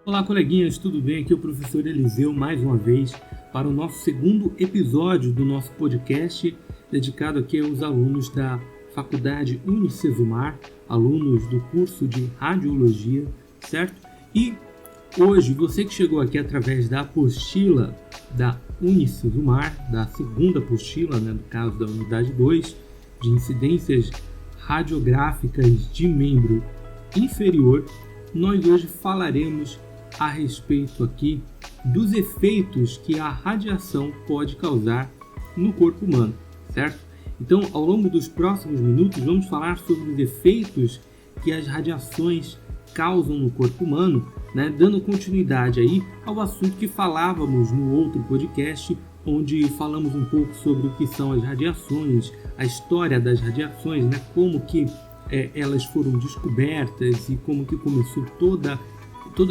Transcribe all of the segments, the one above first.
Olá, coleguinhas, tudo bem? Aqui é o professor Eliseu mais uma vez para o nosso segundo episódio do nosso podcast dedicado aqui aos alunos da Faculdade Unicesumar, alunos do curso de Radiologia, certo? E hoje, você que chegou aqui através da apostila da Unicesumar, da segunda apostila, no caso da unidade 2, de incidências radiográficas de membro inferior, nós hoje falaremos a respeito aqui dos efeitos que a radiação pode causar no corpo humano, certo? Então, ao longo dos próximos minutos, vamos falar sobre os efeitos que as radiações causam no corpo humano, dando continuidade aí ao assunto que falávamos no outro podcast, onde falamos um pouco sobre o que são as radiações, a história das radiações, como que elas foram descobertas e como que começou todo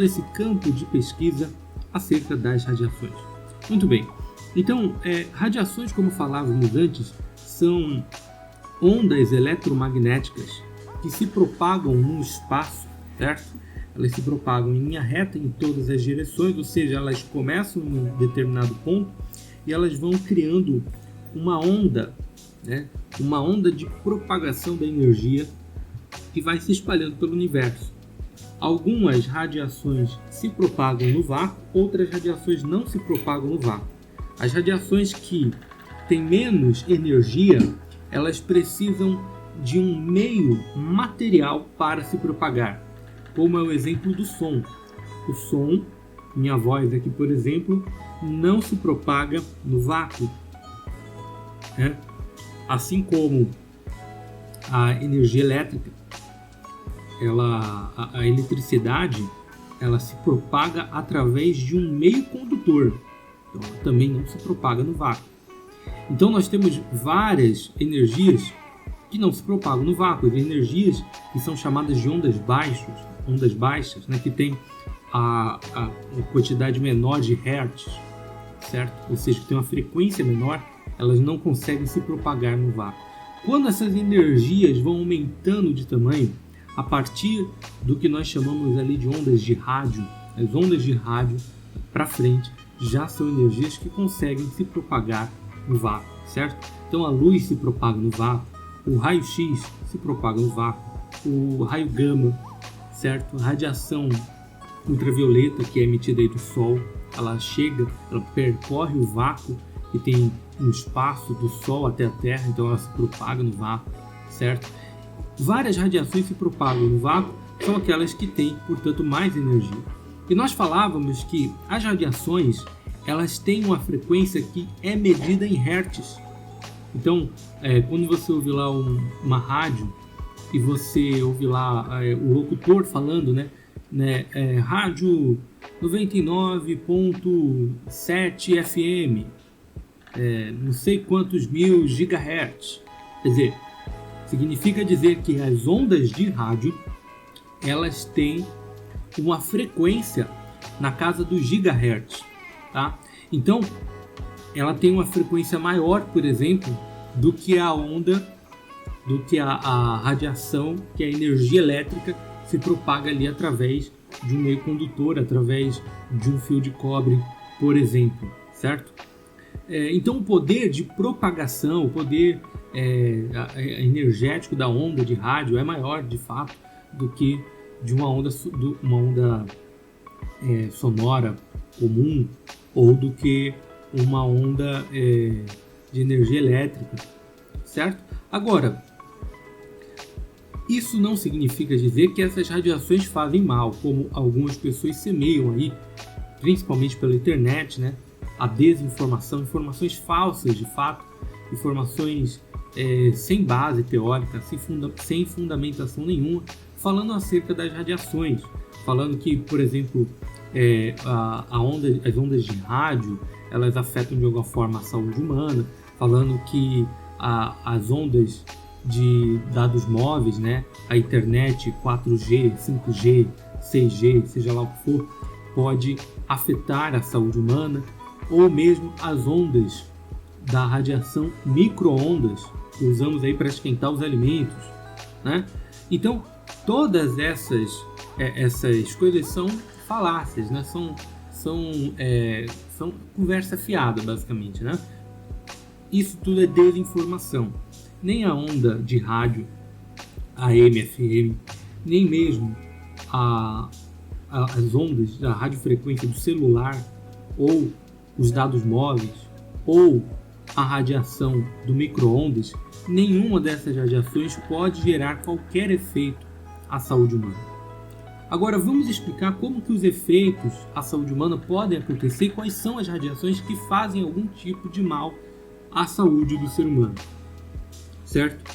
esse campo de pesquisa acerca das radiações. Muito bem, então radiações, como falávamos antes, são ondas eletromagnéticas que se propagam no espaço, certo? Elas se propagam em linha reta em todas as direções, ou seja, elas começam em um determinado ponto e elas vão criando uma onda, uma onda de propagação da energia que vai se espalhando pelo universo. Algumas radiações se propagam no vácuo, outras radiações não se propagam no vácuo. As radiações que têm menos energia, elas precisam de um meio material para se propagar, como é o exemplo do som. O som, minha voz aqui, por exemplo, não se propaga no vácuo, assim como a energia elétrica. A eletricidade, ela se propaga através de um meio condutor, então ela também não se propaga no vácuo. Então nós temos várias energias que não se propagam no vácuo, energias que são chamadas de ondas baixas, que tem a quantidade menor de hertz, certo? Ou seja, que tem uma frequência menor, elas não conseguem se propagar no vácuo. Quando essas energias vão aumentando de tamanho, a partir do que nós chamamos ali de ondas de rádio, as ondas de rádio para frente já são energias que conseguem se propagar no vácuo, certo? Então a luz se propaga no vácuo, o raio-x se propaga no vácuo, o raio gama, certo? A radiação ultravioleta que é emitida aí do Sol, ela percorre o vácuo que tem no espaço do Sol até a Terra, então ela se propaga no vácuo, certo? Várias radiações se propagam no vácuo, são aquelas que têm, portanto, mais energia. E nós falávamos que as radiações, elas têm uma frequência que é medida em hertz. Então, quando você ouve lá uma rádio e você ouve lá o locutor falando, rádio 99.7 FM, não sei quantos mil gigahertz, quer dizer, significa dizer que as ondas de rádio, elas têm uma frequência na casa dos gigahertz, tá? Então, ela tem uma frequência maior, por exemplo, do que a radiação, que é a energia elétrica, se propaga ali através de um meio condutor, através de um fio de cobre, por exemplo, certo? Então, o poder de propagação, o poder energético da onda de rádio é maior, de fato, do que de uma onda sonora comum ou do que uma onda de energia elétrica, certo? Agora, isso não significa dizer que essas radiações fazem mal, como algumas pessoas semeiam aí, principalmente pela internet, a desinformação, informações falsas de fato, informações sem base teórica, sem fundamentação nenhuma, falando acerca das radiações, falando que, por exemplo, as ondas de rádio, elas afetam de alguma forma a saúde humana, falando que as ondas de dados móveis, a internet 4G, 5G, 6G, seja lá o que for, pode afetar a saúde humana, ou mesmo as ondas da radiação micro-ondas que usamos aí para esquentar os alimentos, Então, todas essas coisas são falácias, né? São conversa fiada, basicamente, né? Isso tudo é desinformação. Nem a onda de rádio, AM, FM, nem mesmo as ondas da radiofrequência do celular, ou os dados móveis, ou a radiação do micro-ondas, nenhuma dessas radiações pode gerar qualquer efeito à saúde humana. Agora vamos explicar como que os efeitos à saúde humana podem acontecer e quais são as radiações que fazem algum tipo de mal à saúde do ser humano, certo?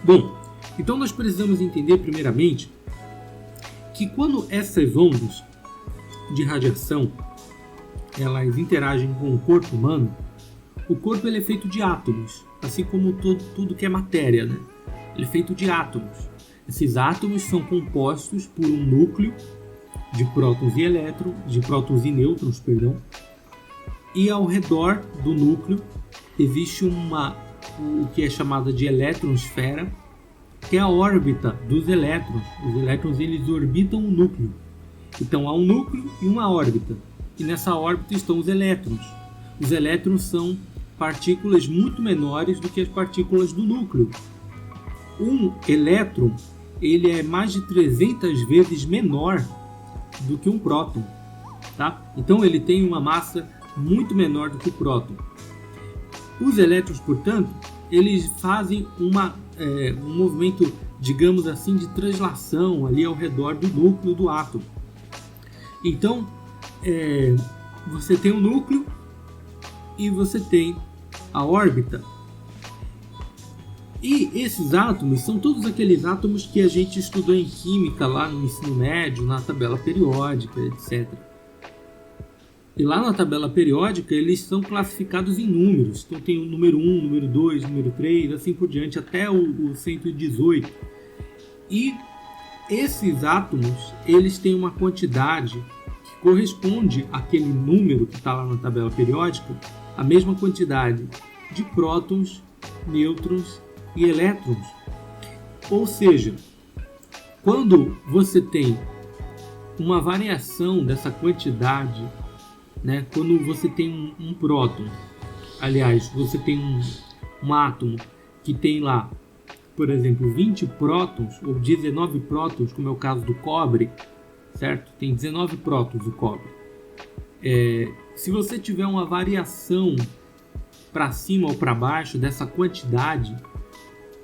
Bom, então nós precisamos entender primeiramente que quando essas ondas de radiação elas interagem com o corpo humano, o corpo ele é feito de átomos, assim como tudo que é matéria, né? Ele é feito de átomos. Esses átomos são compostos por um núcleo de prótons e nêutrons, e ao redor do núcleo existe o que é chamada de eletrosfera, que é a órbita dos elétrons. Os elétrons eles orbitam o núcleo. Então há um núcleo e uma órbita. E nessa órbita estão os elétrons. Os elétrons são partículas muito menores do que as partículas do núcleo. Um elétron ele é mais de 300 vezes menor do que um próton, tá? Então ele tem uma massa muito menor do que o próton. Os elétrons, portanto, eles fazem um movimento, digamos assim, de translação ali ao redor do núcleo do átomo. Então, você tem o núcleo e você tem a órbita. E esses átomos são todos aqueles átomos que a gente estudou em química lá no ensino médio, na tabela periódica, etc. E lá na tabela periódica eles são classificados em números. Então tem o número 1, número 2, número 3, assim por diante, até o 118. E esses átomos, eles têm uma quantidade que corresponde àquele número que está lá na tabela periódica, a mesma quantidade de prótons, nêutrons e elétrons. Ou seja, quando você tem uma variação dessa quantidade, né, quando você tem um próton, aliás, você tem um átomo que tem lá, por exemplo, 20 prótons ou 19 prótons, como é o caso do cobre, certo? Tem 19 prótons o cobre. Se você tiver uma variação para cima ou para baixo dessa quantidade,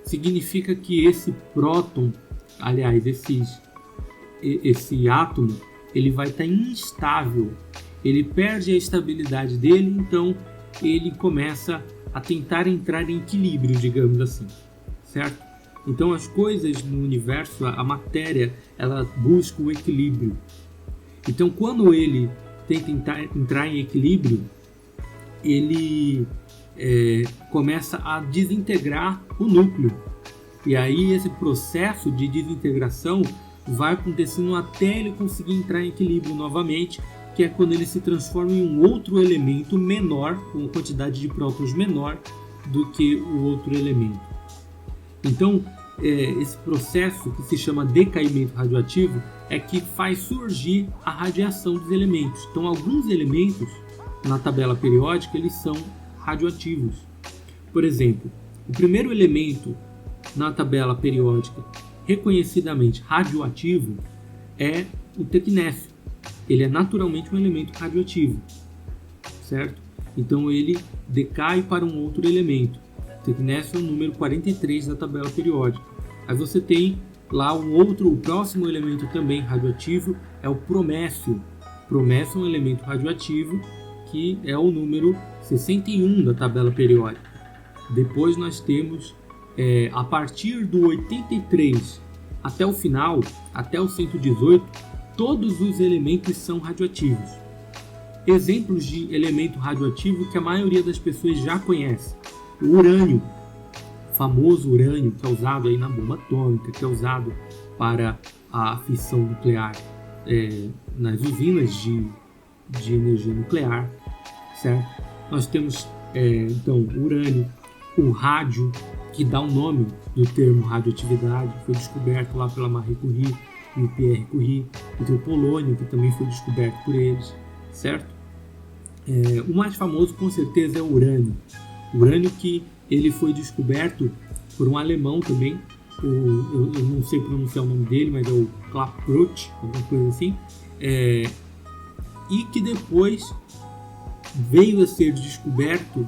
significa que esse próton, aliás, esse átomo, ele vai estar instável. Ele perde a estabilidade dele, então ele começa a tentar entrar em equilíbrio, digamos assim, certo? Então as coisas no universo, a matéria, ela busca o equilíbrio. Então quando ele tenta entrar em equilíbrio, ele começa a desintegrar o núcleo. E aí esse processo de desintegração vai acontecendo até ele conseguir entrar em equilíbrio novamente, que é quando ele se transforma em um outro elemento menor, com uma quantidade de prótons menor do que o outro elemento. Então, esse processo que se chama decaimento radioativo é que faz surgir a radiação dos elementos. Então, alguns elementos na tabela periódica eles são radioativos. Por exemplo, o primeiro elemento na tabela periódica reconhecidamente radioativo é o tecnécio. Ele é naturalmente um elemento radioativo, certo? Então ele decai para um outro elemento. O tecnécio é o número 43 da tabela periódica. Aí você tem lá o próximo elemento também radioativo é o promécio. O promécio é um elemento radioativo que é o número 61 da tabela periódica. Depois nós temos, a partir do 83 até o final, até o 118, todos os elementos são radioativos. Exemplos de elemento radioativo que a maioria das pessoas já conhece. O urânio, o famoso urânio que é usado aí na bomba atômica, que é usado para a fissão nuclear nas usinas de energia nuclear, certo? Nós temos então o urânio, o rádio, que dá o nome do termo radioatividade, foi descoberto lá pela Marie Curie, e o Pierre Curie, e tem o polônio, que também foi descoberto por eles, certo? O mais famoso, com certeza, é o urânio. O urânio que ele foi descoberto por um alemão também, eu não sei pronunciar o nome dele, mas é o Klaproth, alguma coisa assim, e que depois veio a ser descoberto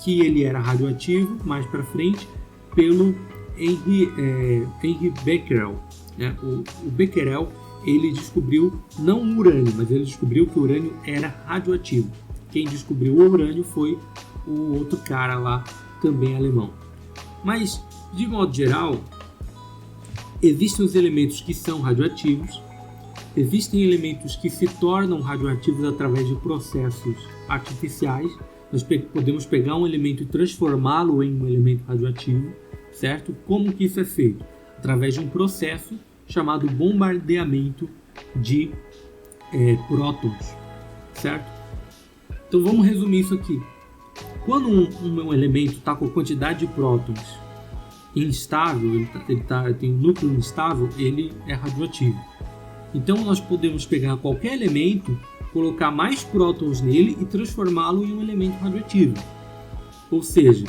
que ele era radioativo, mais para frente, pelo Henri Becquerel. Né? O Becquerel, ele descobriu não o urânio, mas ele descobriu que o urânio era radioativo. Quem descobriu o urânio foi o outro cara lá, também alemão. Mas, de modo geral, existem os elementos que são radioativos, existem elementos que se tornam radioativos através de processos artificiais. Nós podemos pegar um elemento e transformá-lo em um elemento radioativo, certo? Como que isso é feito? Através de um processo chamado bombardeamento de prótons, certo? Então vamos resumir isso aqui. Quando um elemento está com a quantidade de prótons instável, ele tem um núcleo instável, ele é radioativo. Então nós podemos pegar qualquer elemento, colocar mais prótons nele e transformá-lo em um elemento radioativo. Ou seja,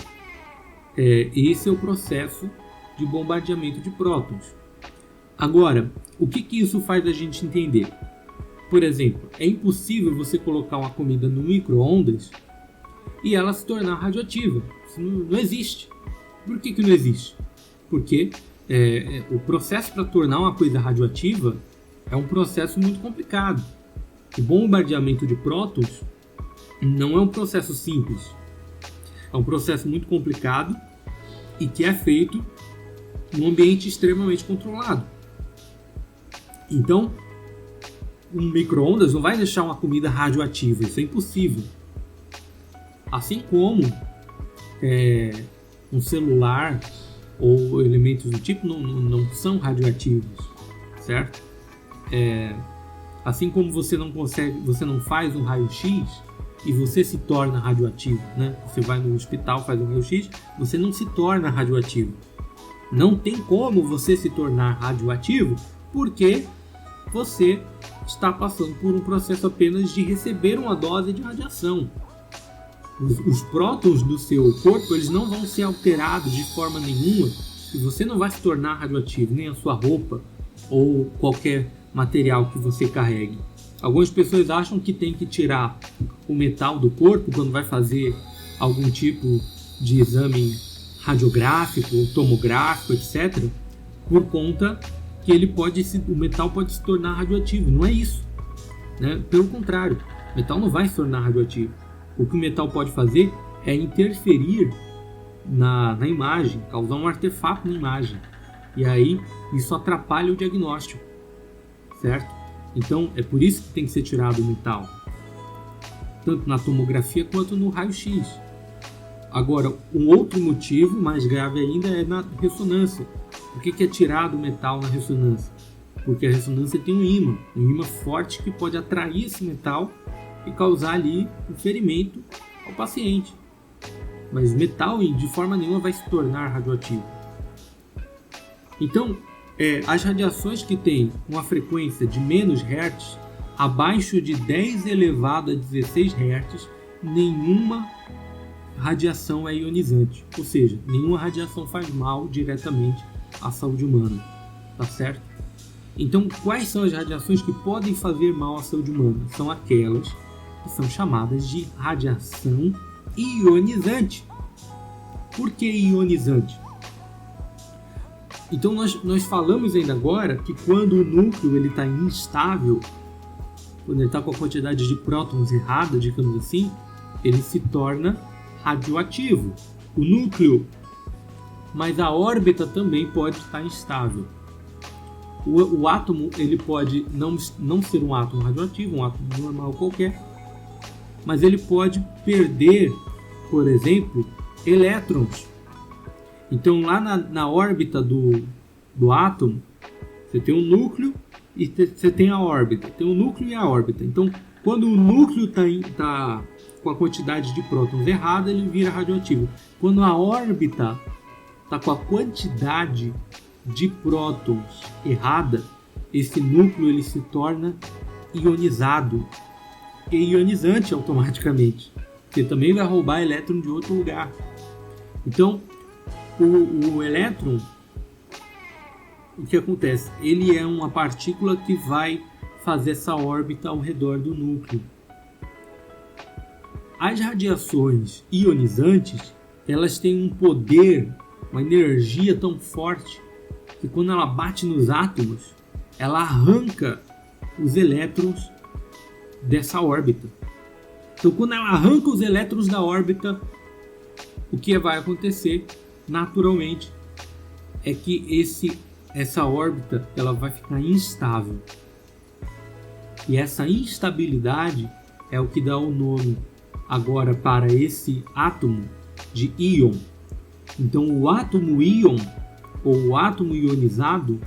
esse é o processo de bombardeamento de prótons. Agora, o que isso faz a gente entender? Por exemplo, é impossível você colocar uma comida no micro-ondas e ela se tornar radioativa. Isso não existe. Por que não existe? Porque o processo para tornar uma coisa radioativa é um processo muito complicado. O bombardeamento de prótons não é um processo simples. É um processo muito complicado e que é feito num ambiente extremamente controlado. Então, um micro-ondas não vai deixar uma comida radioativa. Isso é impossível. Assim como um celular ou elementos do tipo não são radioativos, certo? Assim como você não faz um raio-x e você se torna radioativo, né? Você vai no hospital, faz um raio-x, você não se torna radioativo. Não tem como você se tornar radioativo porque você está passando por um processo apenas de receber uma dose de radiação. Os prótons do seu corpo, eles não vão ser alterados de forma nenhuma e você não vai se tornar radioativo, nem a sua roupa ou qualquer material que você carregue. Algumas pessoas acham que tem que tirar o metal do corpo quando vai fazer algum tipo de exame radiográfico, ou tomográfico, etc., por conta que o metal pode se tornar radioativo. Não é isso, né? Pelo contrário, o metal não vai se tornar radioativo. O que o metal pode fazer é interferir na imagem, causar um artefato na imagem. E aí isso atrapalha o diagnóstico, certo? Então é por isso que tem que ser tirado o metal, tanto na tomografia quanto no raio-x. Agora, um outro motivo mais grave ainda é na ressonância. Por que é tirado o metal na ressonância? Porque a ressonância tem um ímã forte que pode atrair esse metal e causar ali um ferimento ao paciente. Mas o metal de forma nenhuma vai se tornar radioativo. Então, as radiações que têm uma frequência de menos Hz, abaixo de 10 elevado a 16 Hz, nenhuma radiação é ionizante. Ou seja, nenhuma radiação faz mal diretamente à saúde humana. Tá certo? Então, quais são as radiações que podem fazer mal à saúde humana? São aquelas que são chamadas de radiação ionizante. Por que ionizante? Então nós falamos ainda agora que quando o núcleo está instável, quando ele está com a quantidade de prótons errada, digamos assim, ele se torna radioativo. O núcleo, mas a órbita também pode estar instável. O átomo ele pode não ser um átomo radioativo, um átomo normal qualquer, mas ele pode perder, por exemplo, elétrons. Então lá na órbita do átomo, você tem um núcleo e você tem a órbita. Tem o núcleo e a órbita. Então quando o núcleo está com a quantidade de prótons errada, ele vira radioativo. Quando a órbita está com a quantidade de prótons errada, esse núcleo ele se torna ionizado e ionizante automaticamente, porque também vai roubar elétron de outro lugar. Então, o elétron, o que acontece? Ele é uma partícula que vai fazer essa órbita ao redor do núcleo. As radiações ionizantes, elas têm um poder, uma energia tão forte que quando ela bate nos átomos, ela arranca os elétrons dessa órbita. Então, quando ela arranca os elétrons da órbita, o que vai acontecer naturalmente é que essa órbita ela vai ficar instável. E essa instabilidade é o que dá o nome agora para esse átomo de íon. Então, o átomo íon ou o átomo ionizado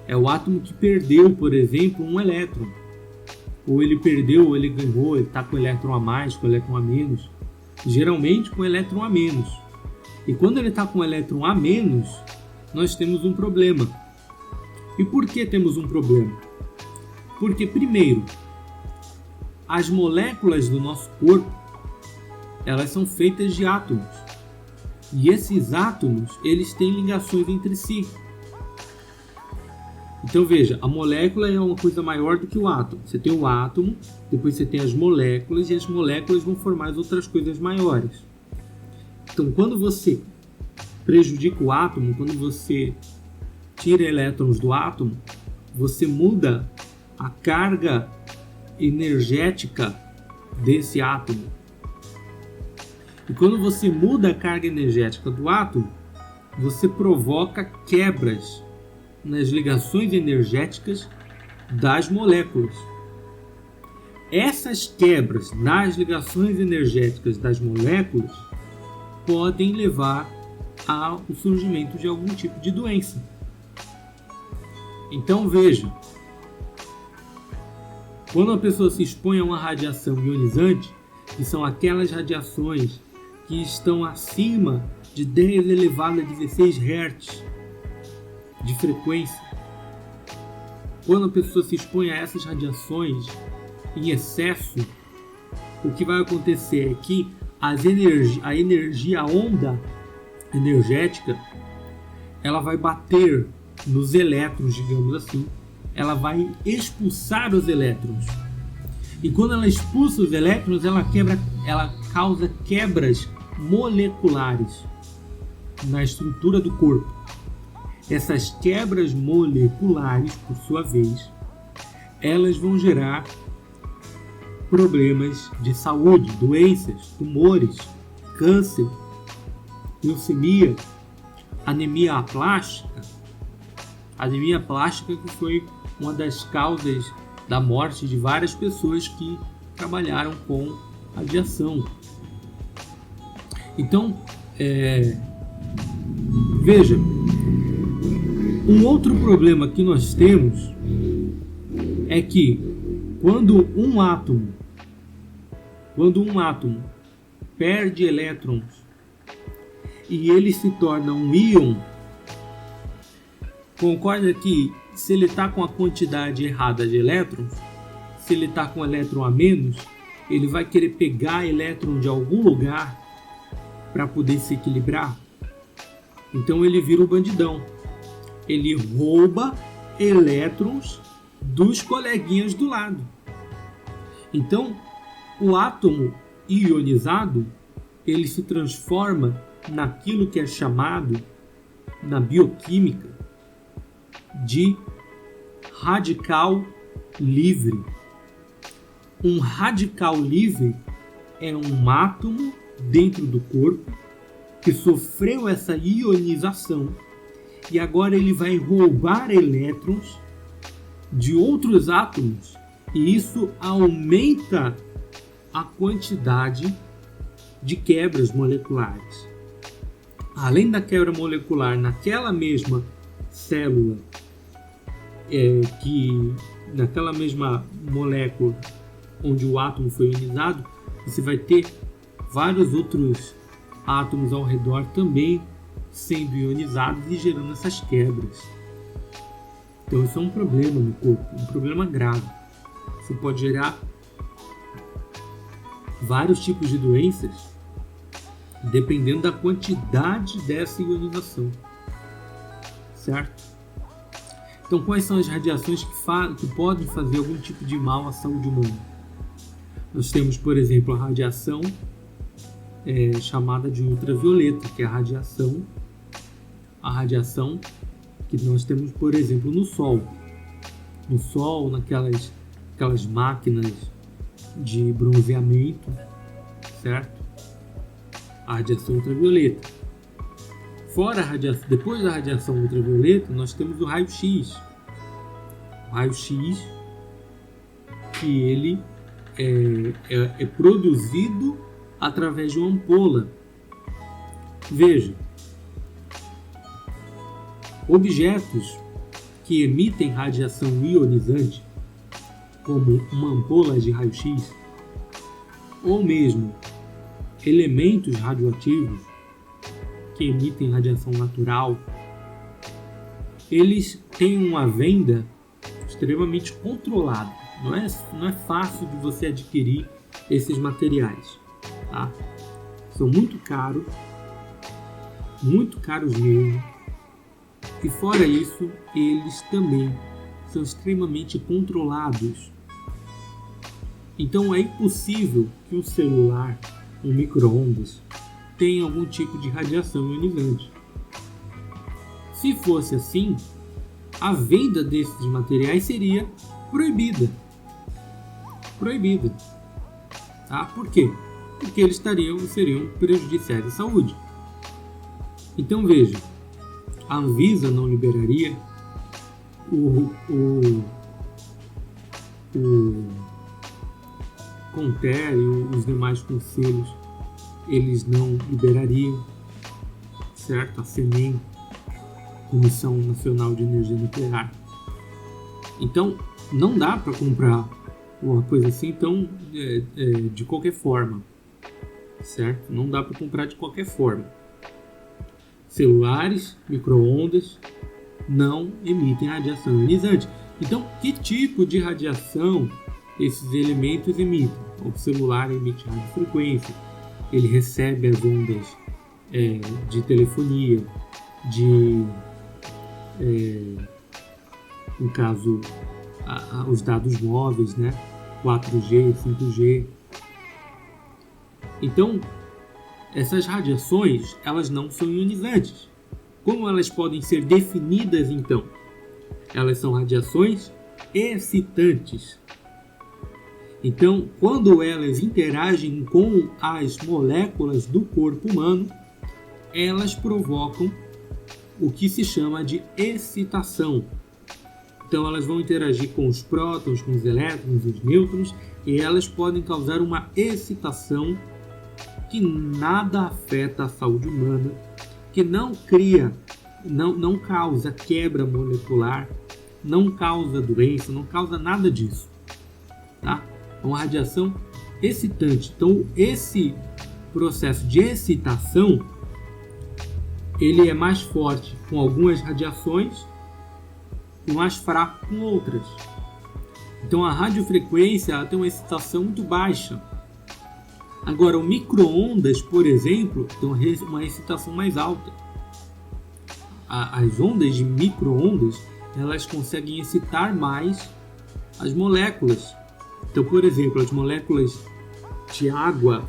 é o átomo que perdeu, por exemplo, um elétron. Ou ele perdeu, ou ele ganhou, ele está com elétron a mais, com elétron a menos. Geralmente com elétron a menos. E quando ele está com elétron a menos, nós temos um problema. E por que temos um problema? Porque, primeiro, as moléculas do nosso corpo, elas são feitas de átomos. E esses átomos, eles têm ligações entre si. Então veja, a molécula é uma coisa maior do que o átomo. Você tem o átomo, depois você tem as moléculas, e as moléculas vão formar as outras coisas maiores. Então quando você prejudica o átomo, quando você tira elétrons do átomo, você muda a carga energética desse átomo. E quando você muda a carga energética do átomo, você provoca quebras nas ligações energéticas das moléculas. Essas quebras nas ligações energéticas das moléculas podem levar ao surgimento de algum tipo de doença. Então veja, quando a pessoa se expõe a uma radiação ionizante, que são aquelas radiações que estão acima de 10 elevado a 16 Hz de frequência, quando a pessoa se expõe a essas radiações em excesso, o que vai acontecer é que a onda energética, ela vai bater nos elétrons, digamos assim, ela vai expulsar os elétrons. E quando ela expulsa os elétrons, ela causa quebras moleculares na estrutura do corpo. Essas quebras moleculares, por sua vez, elas vão gerar problemas de saúde, doenças, tumores, câncer, leucemia, anemia plástica. Anemia plástica que foi uma das causas da morte de várias pessoas que trabalharam com radiação. Então, veja, um outro problema que nós temos é que quando um átomo perde elétrons e ele se torna um íon, concorda que se ele está com a quantidade errada de elétrons, se ele está com elétron a menos, ele vai querer pegar elétron de algum lugar para poder se equilibrar. Então ele vira um bandidão. Ele rouba elétrons dos coleguinhas do lado. Então, o átomo ionizado, ele se transforma naquilo que é chamado, na bioquímica, de radical livre. Um radical livre é um átomo dentro do corpo que sofreu essa ionização e agora ele vai roubar elétrons de outros átomos, e isso aumenta a quantidade de quebras moleculares. Além da quebra molecular naquela mesma célula, naquela mesma molécula onde o átomo foi ionizado, você vai ter vários outros átomos ao redor também sendo ionizados e gerando essas quebras. Então isso é um problema no corpo, um problema grave. Isso pode gerar vários tipos de doenças, dependendo da quantidade dessa ionização, certo? Então, quais são as radiações que podem fazer algum tipo de mal à saúde humana? Nós temos, por exemplo, a radiação chamada de ultravioleta, que é a radiação que nós temos, por exemplo, no Sol. No Sol, naquelas máquinas de bronzeamento, certo? A radiação ultravioleta. Depois da radiação ultravioleta, nós temos o raio-x. O raio-x, que ele é produzido através de uma ampola. Veja, objetos que emitem radiação ionizante, como uma ampola de raio-x, ou mesmo elementos radioativos que emitem radiação natural, eles têm uma venda extremamente controlada. Não é fácil de você adquirir esses materiais, tá? São muito caros mesmo. E fora isso, eles também são extremamente controlados. Então é impossível que um celular, um micro-ondas, tenha algum tipo de radiação ionizante. Se fosse assim, a venda desses materiais seria proibida. Tá? Por quê? Porque eles seriam prejudiciais à saúde. Então veja, a Anvisa não liberaria, o CONTER e os demais conselhos, eles não liberariam, certo? A CNEM, Comissão Nacional de Energia Nuclear. Então, não dá para comprar uma coisa assim, então, de qualquer forma, certo? Não dá para comprar de qualquer forma. Celulares, micro-ondas não emitem radiação ionizante. Então, que tipo de radiação esses elementos emitem? O celular emite radiofrequência, ele recebe as ondas de telefonia, no caso, os dados móveis, né? 4G, 5G. Então, essas radiações, elas não são ionizantes. Como elas podem ser definidas, então? Elas são radiações excitantes. Então, quando elas interagem com as moléculas do corpo humano, elas provocam o que se chama de excitação. Então, elas vão interagir com os prótons, com os elétrons, os nêutrons, e elas podem causar uma excitação que nada afeta a saúde humana, que não causa quebra molecular, não causa doença, não causa nada disso, tá? É uma radiação excitante. Então, esse processo de excitação, ele é mais forte com algumas radiações e mais fraco com outras. Então, a radiofrequência ela tem uma excitação muito baixa. Agora, o micro-ondas, por exemplo, tem uma excitação mais alta. As ondas de micro-ondas, elas conseguem excitar mais as moléculas. Então, por exemplo, as moléculas de água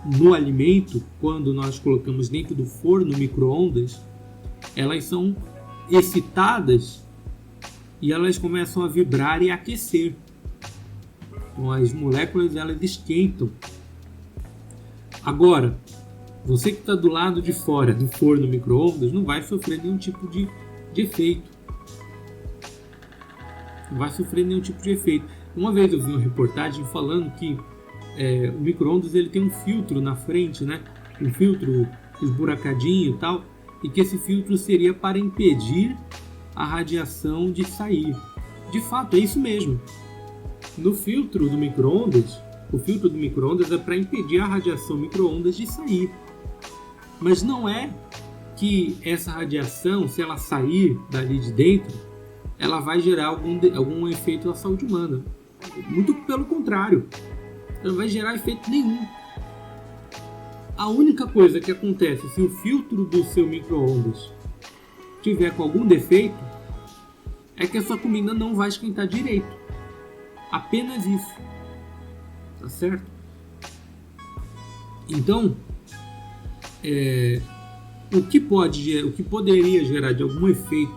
no alimento, quando nós colocamos dentro do forno micro-ondas, elas são excitadas e elas começam a vibrar e aquecer. Então, as moléculas elas esquentam. Agora, você que está do lado de fora do forno micro-ondas não vai sofrer nenhum tipo de efeito. Não vai sofrer nenhum tipo de efeito. Uma vez eu vi uma reportagem falando que o micro-ondas ele tem um filtro na frente, né? Um filtro esburacadinho e tal, e que esse filtro seria para impedir a radiação de sair. De fato, é isso mesmo. No filtro do micro-ondas, o filtro do micro-ondas é para impedir a radiação micro-ondas de sair. Mas não é que essa radiação, se ela sair dali de dentro, ela vai gerar algum efeito na saúde humana. Muito pelo contrário, ela não vai gerar efeito nenhum. A única coisa que acontece se o filtro do seu micro-ondas tiver com algum defeito é que a sua comida não vai esquentar direito. Apenas isso. Tá certo? Então, o que poderia gerar de algum efeito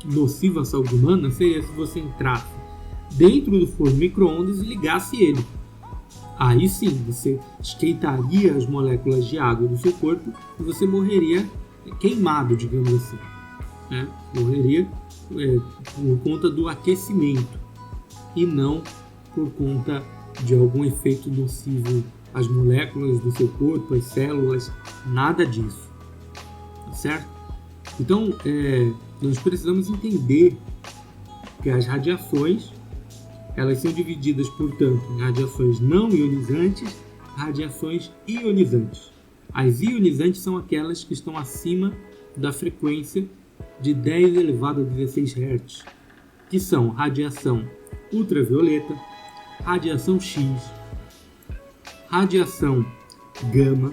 nocivo à saúde humana seria se você entrasse dentro do forno micro-ondas e ligasse ele. Aí sim, você esquentaria as moléculas de água do seu corpo e você morreria queimado, digamos assim. Né? Morreria por conta do aquecimento e não por conta de algum efeito nocivo às moléculas do seu corpo, às células, nada disso. Tá certo? Então, nós precisamos entender que as radiações, elas são divididas, portanto, em radiações não ionizantes e radiações ionizantes. As ionizantes são aquelas que estão acima da frequência de 10 elevado a 16 Hz, que são radiação ultravioleta, radiação X, radiação gama.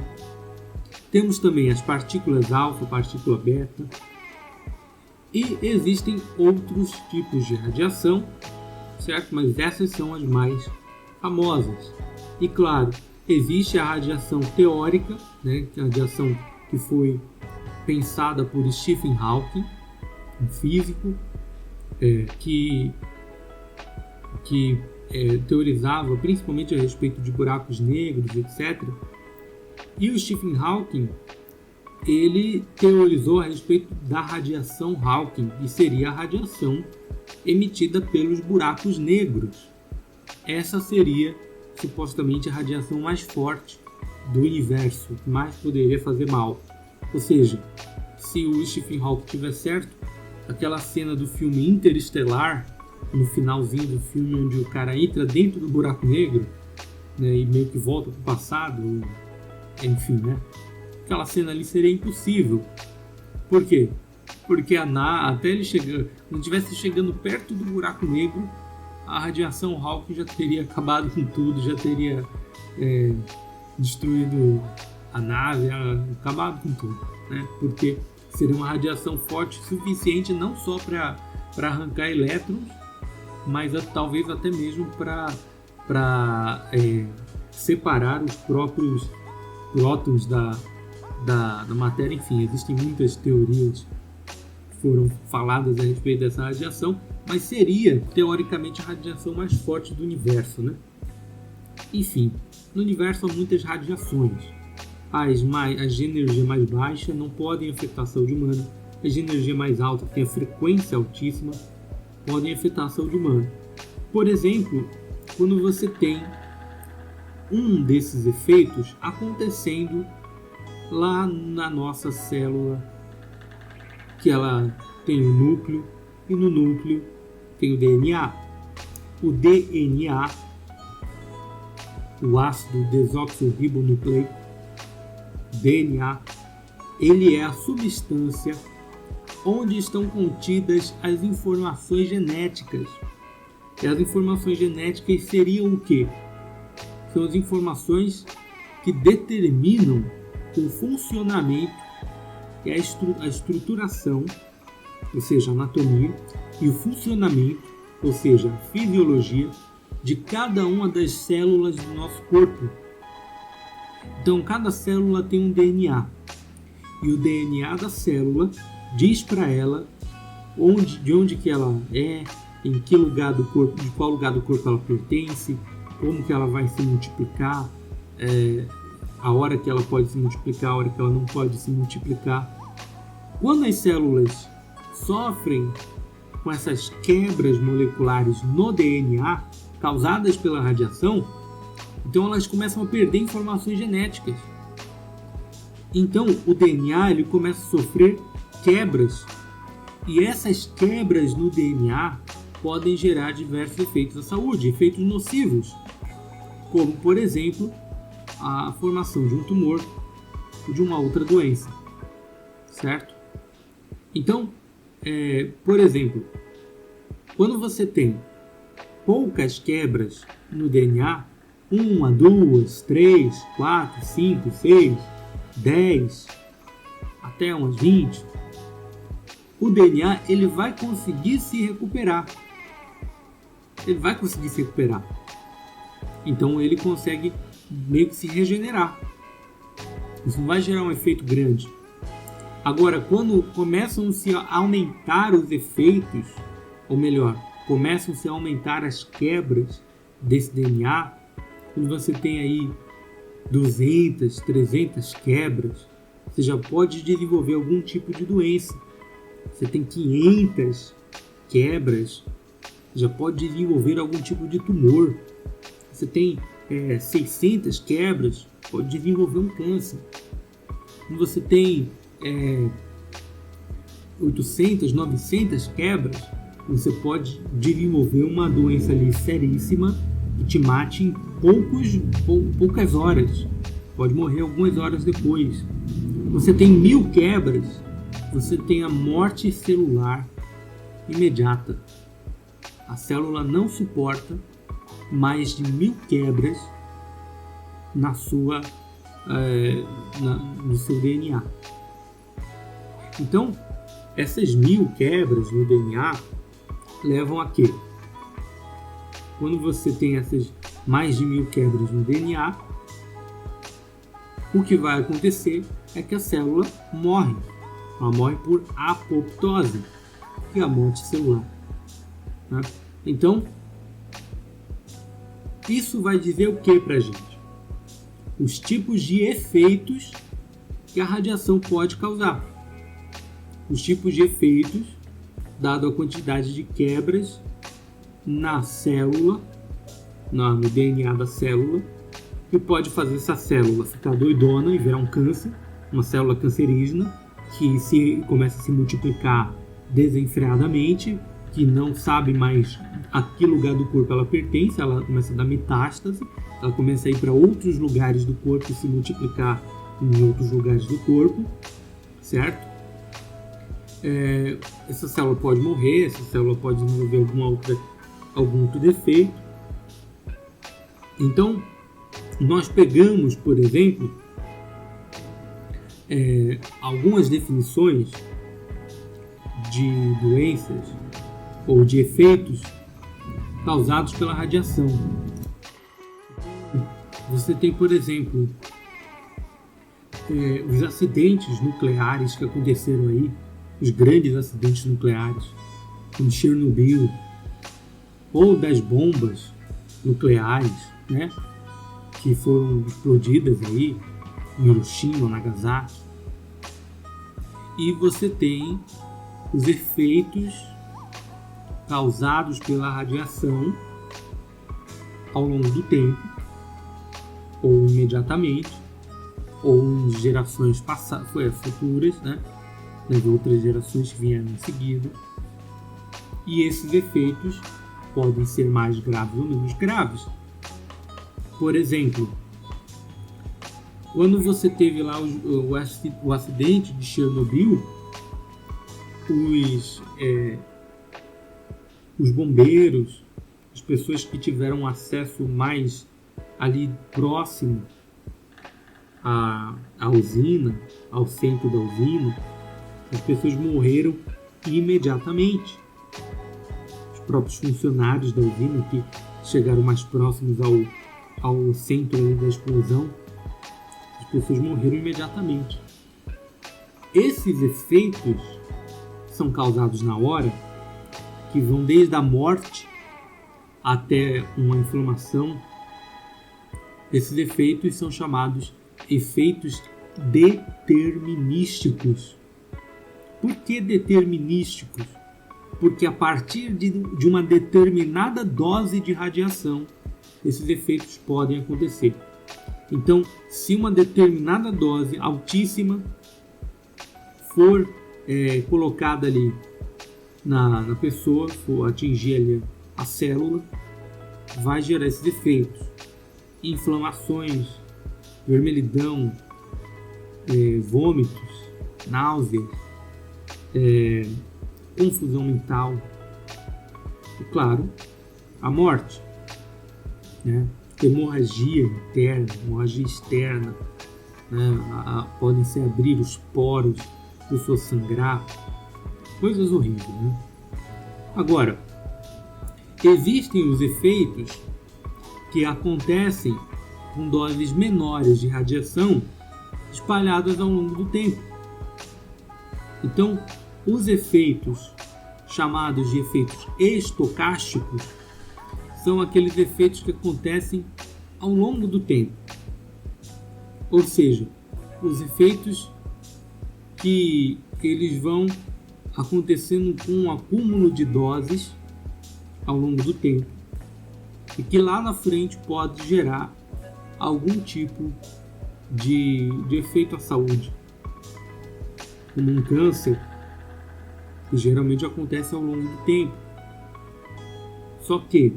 Temos também as partículas alfa, partícula beta. E existem outros tipos de radiação, certo? Mas essas são as mais famosas. E claro, existe a radiação teórica, né? A radiação que foi pensada por Stephen Hawking, um físico que teorizava principalmente a respeito de buracos negros, etc. E o Stephen Hawking, ele teorizou a respeito da radiação Hawking, que seria a radiação emitida pelos buracos negros. Essa seria supostamente a radiação mais forte do universo, que mais poderia fazer mal. Ou seja, se o Stephen Hawking tiver certo, aquela cena do filme Interestelar, no finalzinho do filme, onde o cara entra dentro do buraco negro, né, e meio que volta para o passado, enfim, né? Aquela cena ali seria impossível. Por quê? Porque até ele chegar, não estivesse chegando perto do buraco negro, a radiação Hawking já teria acabado com tudo, já teria destruído a nave, acabado com tudo, né? Porque seria uma radiação forte suficiente não só para arrancar elétrons, mas talvez até mesmo para separar os próprios prótons da matéria. Enfim, existem muitas teorias que foram faladas a respeito dessa radiação, mas seria, teoricamente, a radiação mais forte do universo, né? Enfim, no universo há muitas radiações. As de energia mais baixa não podem afetar a saúde humana. As de energia mais alta, que tem a frequência altíssima, podem afetar a saúde humana. Por exemplo, quando você tem um desses efeitos acontecendo lá na nossa célula, que ela tem um núcleo, e no núcleo tem o DNA. O DNA, o ácido desoxirribonucleico, DNA, ele é a substância onde estão contidas as informações genéticas. E as informações genéticas seriam o quê? São as informações que determinam o funcionamento e a estruturação, ou seja, a anatomia, e o funcionamento, ou seja, a fisiologia, de cada uma das células do nosso corpo. Então, cada célula tem um DNA. E o DNA da célula diz para ela de onde que ela é, em que lugar do corpo, de qual lugar do corpo ela pertence, como que ela vai se multiplicar, a hora que ela pode se multiplicar, a hora que ela não pode se multiplicar. Quando as células sofrem com essas quebras moleculares no DNA causadas pela radiação, então elas começam a perder informações genéticas. Então o DNA ele começa a sofrer quebras, e essas quebras no DNA podem gerar diversos efeitos à saúde, efeitos nocivos, como por exemplo a formação de um tumor ou de uma outra doença, certo? Então, por exemplo, Quando você tem poucas quebras no DNA, 1, 2, 3, 4, 5, 6, 10, até umas 20, o DNA ele vai conseguir se recuperar. Ele vai conseguir se recuperar. Então ele consegue meio que se regenerar. Isso não vai gerar um efeito grande. Agora, quando começam-se a aumentar os efeitos, ou melhor, começam-se a aumentar as quebras desse DNA, quando você tem aí 200, 300 quebras, você já pode desenvolver algum tipo de doença. Você tem 500 quebras, já pode desenvolver algum tipo de tumor. Você tem 600 quebras, pode desenvolver um câncer. Quando você tem 800, 900 quebras, você pode desenvolver uma doença ali seríssima que te mate em poucas horas. Pode morrer algumas horas depois. Você tem 1000 quebras, você tem a morte celular imediata. A célula não suporta mais de 1000 quebras no seu DNA. Então, essas 1000 quebras no DNA levam a quê? Quando você tem essas mais de 1000 quebras no DNA, o que vai acontecer é que a célula morre. Ela morre por apoptose, que é a morte celular. Né? Então, isso vai dizer o que para a gente? Os tipos de efeitos que a radiação pode causar. Os tipos de efeitos, dado a quantidade de quebras na célula, no DNA da célula, que pode fazer essa célula ficar doidona e virar um câncer, uma célula cancerígena, que começa a se multiplicar desenfreadamente, que não sabe mais a que lugar do corpo ela pertence, ela começa a dar metástase, ela começa a ir para outros lugares do corpo e se multiplicar em outros lugares do corpo, certo? Essa célula pode morrer, essa célula pode desenvolver algum outro defeito. Então, nós pegamos, por exemplo, algumas definições de doenças ou de efeitos causados pela radiação. Você tem, por exemplo, os acidentes nucleares que aconteceram aí, os grandes acidentes nucleares, como Chernobyl, ou das bombas nucleares, né, que foram explodidas aí em Hiroshima, Nagasaki. E você tem os efeitos causados pela radiação ao longo do tempo, ou imediatamente, ou em gerações futuras, né, nas outras gerações que vieram em seguida. E esses efeitos podem ser mais graves ou menos graves. Por exemplo, quando você teve lá o acidente de Chernobyl, os bombeiros, as pessoas que tiveram acesso mais ali próximo à usina, ao centro da usina, as pessoas morreram imediatamente. Os próprios funcionários da usina que chegaram mais próximos ao centro ali da explosão, as pessoas morreram imediatamente. Esses efeitos são causados na hora, que vão desde a morte até uma inflamação. Esses efeitos são chamados efeitos determinísticos. Por que determinísticos? Porque a partir de uma determinada dose de radiação, esses efeitos podem acontecer. Então, se uma determinada dose altíssima for colocada ali na pessoa, for atingir ali a célula, vai gerar esses efeitos. Inflamações, vermelhidão, vômitos, náuseas, confusão mental, e, claro, a morte, né? Hemorragia interna, hemorragia externa, né? Podem se abrir os poros, a pessoa sangrar, coisas horríveis, né? Agora, existem os efeitos que acontecem com doses menores de radiação espalhadas ao longo do tempo. Então, os efeitos chamados de efeitos estocásticos são aqueles efeitos que acontecem ao longo do tempo. Ou seja, os efeitos que eles vão acontecendo com um acúmulo de doses ao longo do tempo e que lá na frente pode gerar algum tipo de efeito à saúde, como um câncer, que geralmente acontece ao longo do tempo. Só que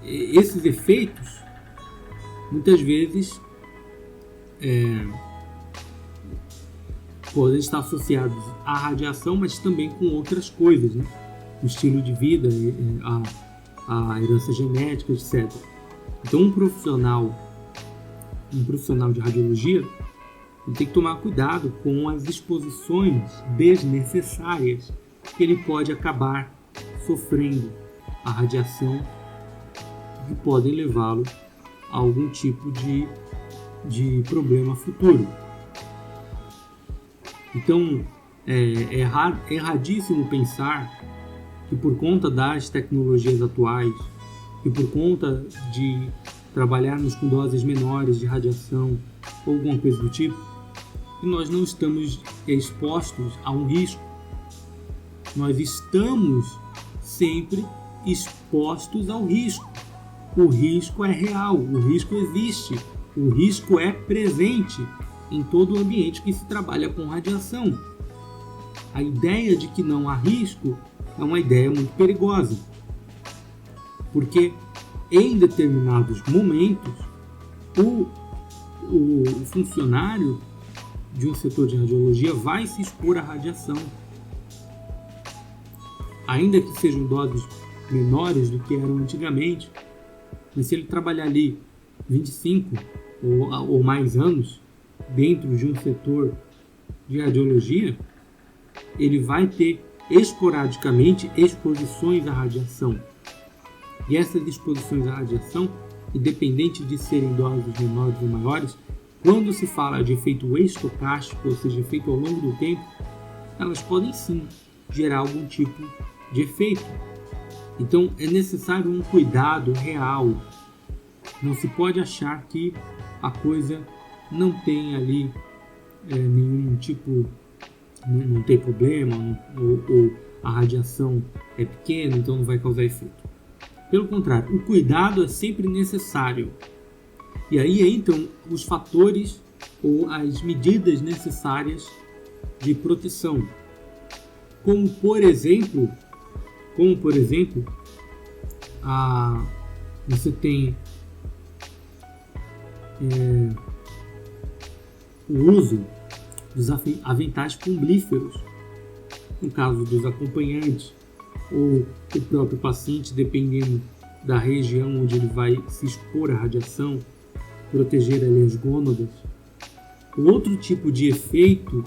esses efeitos muitas vezes podem estar associados à radiação, mas também com outras coisas, né? O estilo de vida, a herança genética, etc. Então um profissional de radiologia, ele tem que tomar cuidado com as exposições desnecessárias que ele pode acabar sofrendo à radiação, que podem levá-lo a algum tipo de problema futuro. Então, é erradíssimo pensar que por conta das tecnologias atuais e por conta de trabalharmos com doses menores de radiação ou alguma coisa do tipo, que nós não estamos expostos a um risco. Nós estamos sempre expostos ao risco. O risco é real, o risco existe, o risco é presente em todo o ambiente que se trabalha com radiação. A ideia de que não há risco é uma ideia muito perigosa, porque em determinados momentos o funcionário de um setor de radiologia vai se expor à radiação, ainda que sejam doses menores do que eram antigamente. Mas se ele trabalhar ali 25 ou mais anos dentro de um setor de radiologia, ele vai ter esporadicamente exposições à radiação. E essas exposições à radiação, independente de serem doses menores ou maiores, quando se fala de efeito estocástico, ou seja, efeito ao longo do tempo, elas podem sim gerar algum tipo de efeito. Então é necessário um cuidado real. Não se pode achar que a coisa não tem ali nenhum tipo, não tem problema, ou a radiação é pequena, então não vai causar efeito. Pelo contrário, o cuidado é sempre necessário. E aí entram os fatores ou as medidas necessárias de proteção. Como por exemplo, você tem o uso dos aventais plumbíferos, no caso dos acompanhantes ou o próprio paciente, dependendo da região onde ele vai se expor à radiação, proteger ali as gônadas. O outro tipo de efeito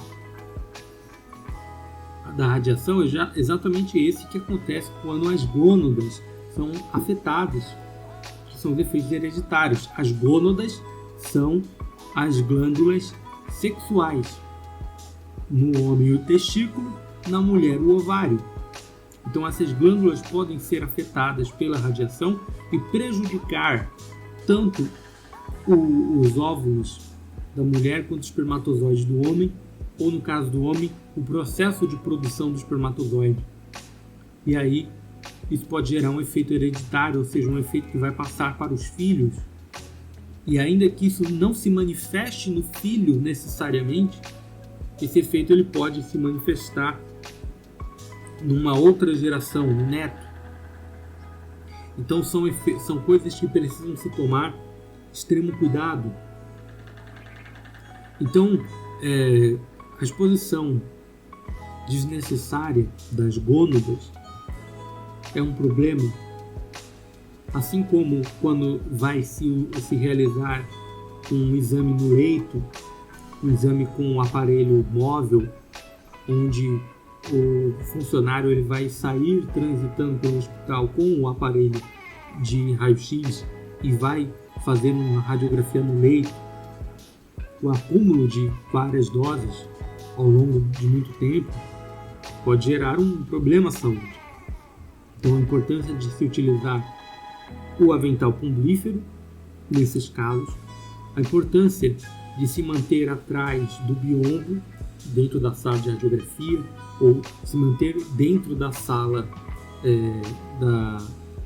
da radiação é exatamente esse que acontece quando as gônadas são afetadas, que são os efeitos hereditários. As gônadas são as glândulas sexuais. No homem, o testículo, na mulher, o ovário. Então essas glândulas podem ser afetadas pela radiação e prejudicar tanto os óvulos da mulher quanto os espermatozoides do homem, ou no caso do homem, o processo de produção do espermatozoide. E aí isso pode gerar um efeito hereditário, ou seja, um efeito que vai passar para os filhos. E ainda que isso não se manifeste no filho necessariamente, esse efeito ele pode se manifestar numa outra geração, no neto. Então são coisas que precisam se tomar extremo cuidado. Então, a exposição desnecessária das gônadas é um problema, assim como quando vai se realizar um exame no leito, um exame com um aparelho móvel, onde o funcionário ele vai sair transitando pelo hospital com o aparelho de raio-x e vai fazer uma radiografia no leito. O acúmulo de várias doses ao longo de muito tempo pode gerar um problema à saúde. Então a importância de se utilizar o avental plumbífero nesses casos, a importância de se manter atrás do biombo dentro da sala de radiografia ou se manter dentro da sala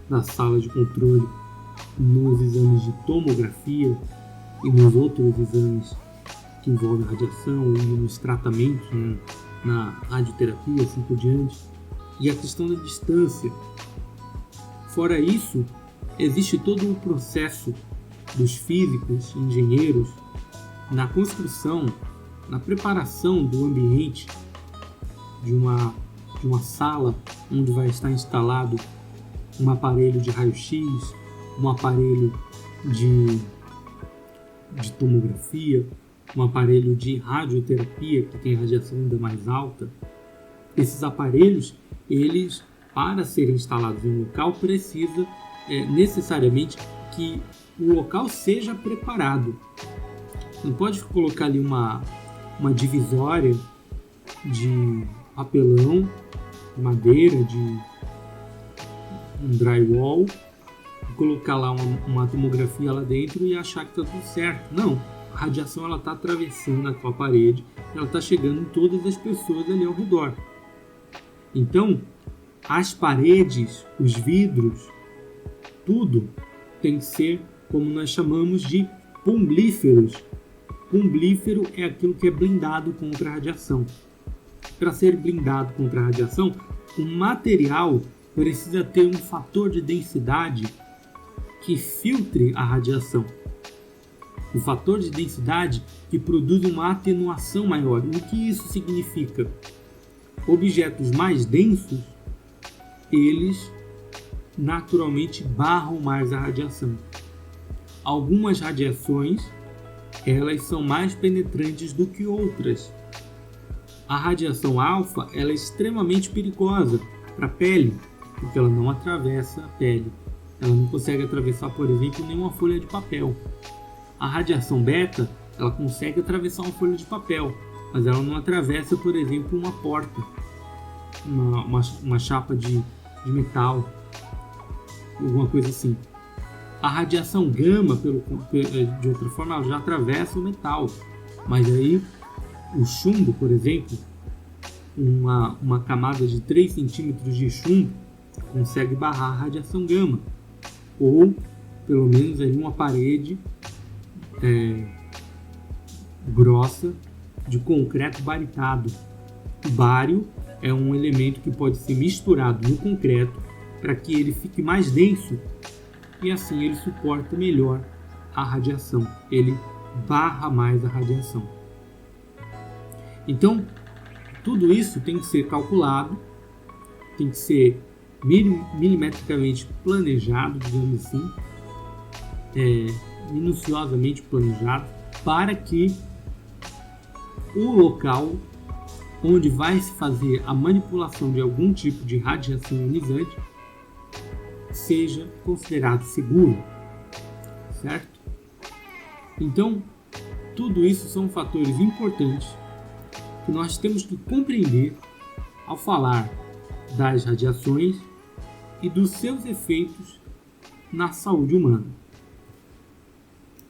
da sala de controle nos exames de tomografia e nos outros exames que envolvem radiação e nos tratamentos, né, na radioterapia, assim por diante. E a questão da distância. Fora isso, existe todo o processo dos físicos, engenheiros, na construção, na preparação do ambiente de uma sala onde vai estar instalado um aparelho de raio-x, um aparelho de tomografia, um aparelho de radioterapia que tem radiação ainda mais alta. Esses aparelhos, eles, para serem instalados em um local, precisa necessariamente que o local seja preparado. Não pode colocar ali uma divisória de papelão, de madeira, de um drywall, e colocar lá uma tomografia lá dentro e achar que está tudo certo. Não, a radiação ela está atravessando aquela parede, ela está chegando em todas as pessoas ali ao redor. Então, as paredes, os vidros, tudo tem que ser, como nós chamamos, de plumbíferos. Plumbífero é aquilo que é blindado contra a radiação. Para ser blindado contra a radiação, o material precisa ter um fator de densidade que filtre a radiação. Um fator de densidade que produz uma atenuação maior. O que isso significa? Objetos mais densos, eles naturalmente barram mais a radiação. Algumas radiações, elas são mais penetrantes do que outras. A radiação alfa, ela é extremamente perigosa para a pele, porque ela não atravessa a pele. Ela não consegue atravessar, por exemplo, nenhuma folha de papel. A radiação beta, ela consegue atravessar uma folha de papel, mas ela não atravessa, por exemplo, uma porta, uma chapa de metal, alguma coisa assim. A radiação gama, de outra forma, ela já atravessa o metal, mas aí o chumbo, por exemplo, uma camada de 3 centímetros de chumbo consegue barrar a radiação gama, ou pelo menos aí uma parede grossa de concreto baritado. O bário é um elemento que pode ser misturado no concreto para que ele fique mais denso e assim ele suporta melhor a radiação, ele barra mais a radiação. Então, tudo isso tem que ser calculado, tem que ser milimetricamente planejado, digamos assim, minuciosamente planejado, para que o local onde vai se fazer a manipulação de algum tipo de radiação ionizante seja considerado seguro, certo? Então, tudo isso são fatores importantes que nós temos que compreender ao falar das radiações e dos seus efeitos na saúde humana.